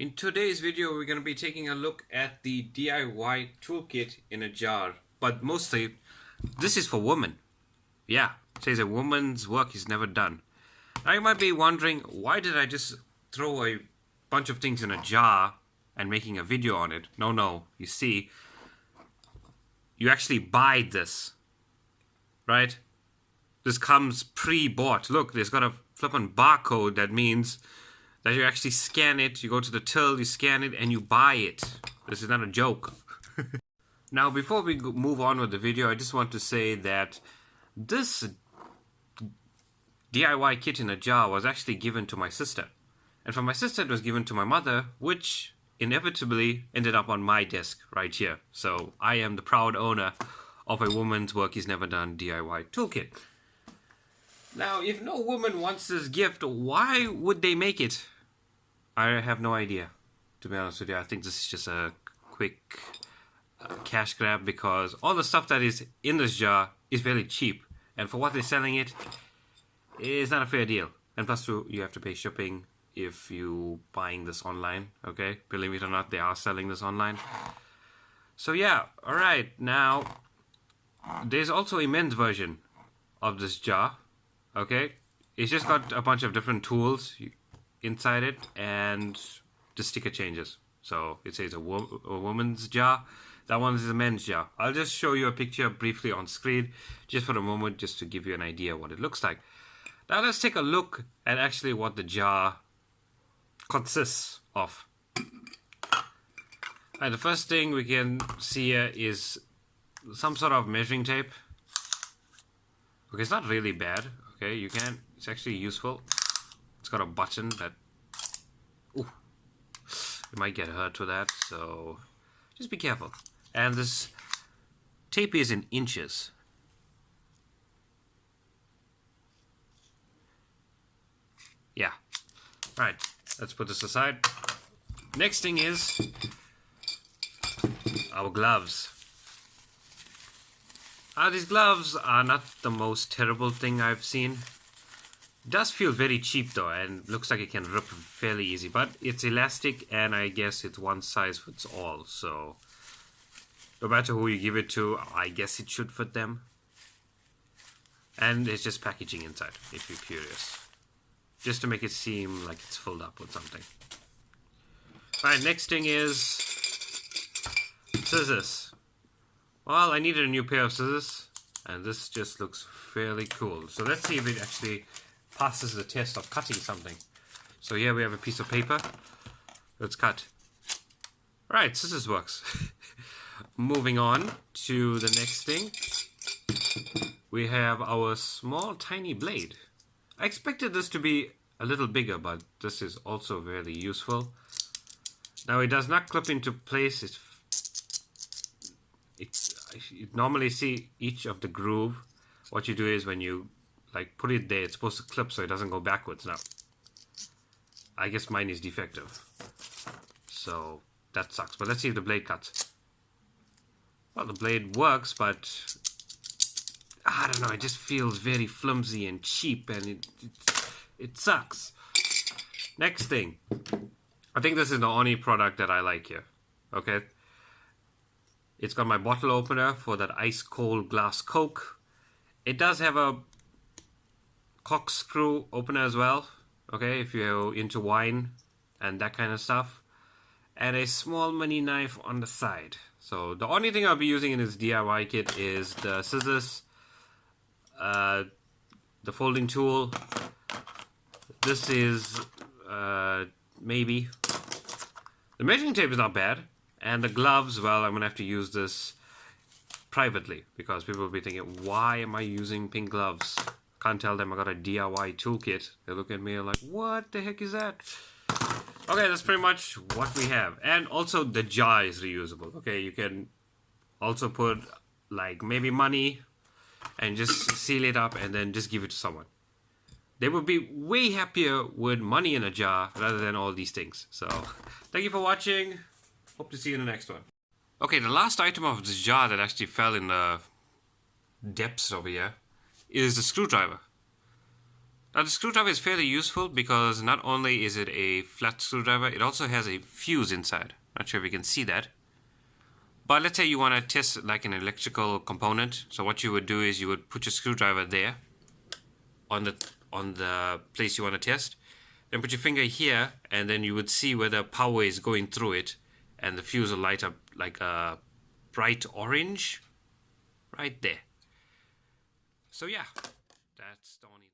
In today's video, we're going to be taking a look at the DIY toolkit in a jar. But mostly, this is for women. Yeah, it says a woman's work is never done. Now you might be wondering, why did I just throw a bunch of things in a jar and making a video on it? No, you see, you actually buy this, right? This comes pre-bought. Look, there's got a flippin' barcode that means that you actually scan it, you go to the till, you scan it, and you buy it. This is not a joke. Now, before we move on with the video, I just want to say that this DIY kit in a jar was actually given to my sister. And from my sister, it was given to my mother, which inevitably ended up on my desk right here. So I am the proud owner of a woman's work is never done DIY toolkit. Now, if no woman wants this gift, why would they make it? I have no idea, to be honest with you. I think this is just a quick cash grab because all the stuff that is in this jar is very cheap. And for what they're selling it, it's not a fair deal. And plus, you have to pay shipping if you're buying this online, okay? Believe it or not, they are selling this online. So yeah, alright. Now, there's also a men's version of this jar. Okay, it's just got a bunch of different tools inside it, and the sticker changes. So it says a woman's jar. That one is a men's jar. I'll just show you a picture briefly on screen, just for a moment, just to give you an idea what it looks like. Now let's take a look at actually what the jar consists of. And the first thing we can see here is some sort of measuring tape. Okay, it's not really bad. Okay, it's actually useful. It's got a button that, ooh, you might get hurt with that, so just be careful. And this tape is in inches. Yeah. Alright, let's put this aside. Next thing is our gloves. These gloves are not the most terrible thing I've seen. It does feel very cheap though, and looks like it can rip fairly easy, but it's elastic and I guess it's one size fits all, so no matter who you give it to, I guess it should fit them. And it's just packaging inside, if you're curious, just to make it seem like it's filled up with something. Alright, next thing is scissors. Well, I needed a new pair of scissors, and this just looks fairly cool. So let's see if it actually passes the test of cutting something. So here we have a piece of paper. Let's cut. Right, scissors works. Moving on to the next thing. We have our small, tiny blade. I expected this to be a little bigger, but this is also very useful. Now it does not clip into place. You normally see each of the groove. What you do is when you put it there, it's supposed to clip so it doesn't go backwards. Now, I guess mine is defective, so that sucks. But let's see if the blade cuts. Well, the blade works, but I don't know. It just feels very flimsy and cheap, and it sucks. Next thing, I think this is the only product that I like here. Okay. It's got my bottle opener for that ice cold glass Coke. It does have a corkscrew opener as well, okay, if you're into wine and that kind of stuff. And a small mini knife on the side. So the only thing I'll be using in this DIY kit is the scissors, the folding tool. This is maybe. The measuring tape is not bad. And the gloves, well, I'm going to have to use this privately because people will be thinking, why am I using pink gloves? Can't tell them I got a DIY toolkit. They look at me like, what the heck is that? Okay, that's pretty much what we have. And also the jar is reusable. Okay, you can also put maybe money and just seal it up and then just give it to someone. They would be way happier with money in a jar rather than all these things. So, thank you for watching. Hope to see you in the next one. Okay, the last item of this jar that actually fell in the depths over here is the screwdriver. Now the screwdriver is fairly useful because not only is it a flat screwdriver, it also has a fuse inside. Not sure if you can see that. But let's say you want to test like an electrical component. So what you would do is you would put your screwdriver there on the place you want to test. Then put your finger here, and then you would see whether power is going through it, and the fuse will light up like a bright orange right there. So yeah, that's the only